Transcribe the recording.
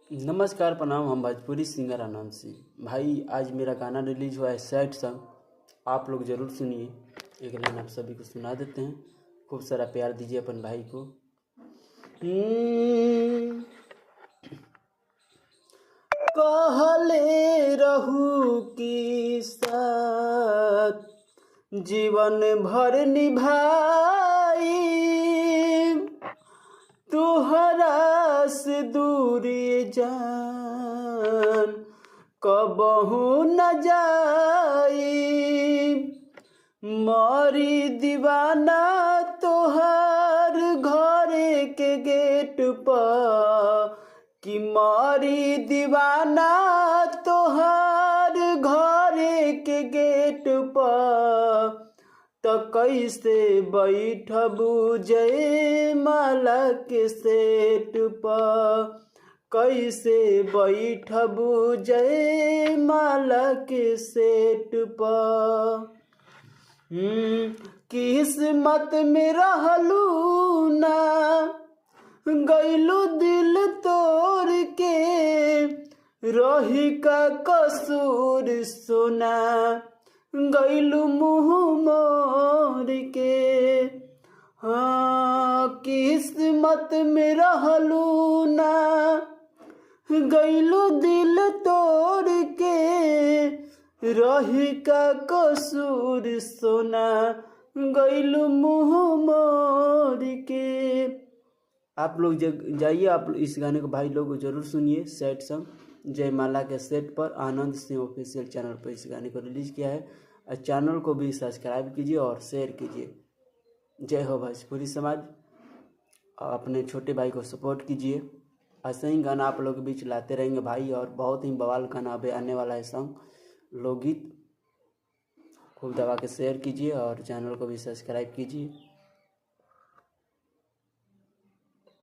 नमस्कार प्रणाम। हम भोजपुरी सिंगर आनंद सिंह। भाई आज मेरा गाना रिलीज हुआ है सैड सॉन्ग, आप लोग ज़रूर सुनिए। एक लाइन आप सभी को सुना देते हैं। खूब सारा प्यार दीजिए अपन भाई को। कहले रहू की साथ जीवन भर निभाई, तुहरा से दूरी जान कबहू न जाई। मरी दीवाना तोहर घरे के गेट पर, कि मरी दीवाना तोहर घरे के गेट पर, तो कैसे बैठबू जय माला के सेट पर, कैसे बैठबू जय माला के सेट पर। किस्मत में रहलू ना गैलू दिल तोड़ के, रही का कसूर सोना गैलू मुँह मोर के। हाँ किस्मत में रहलू ना गैलू दिल तोड़ के, रही का कसूर सोना गैलू मुँह मोर के। आप लोग जाइए, आप इस गाने को भाई लोग जरूर सुनिए। सैड सॉन्ग जयमाला के सेट पर आनंद सिंह ऑफिशियल चैनल पर इस गाने को रिलीज़ किया है। और चैनल को भी सब्सक्राइब कीजिए और शेयर कीजिए। जय हो भोजपुरी समाज। अपने छोटे भाई को सपोर्ट कीजिए। ऐसे ही गाना आप लोग के बीच लाते रहेंगे भाई। और बहुत ही बवाल गाना अभी आने वाला है सॉन्ग लोकगीत। खूब दबा के शेयर कीजिए और चैनल को भी सब्सक्राइब कीजिए।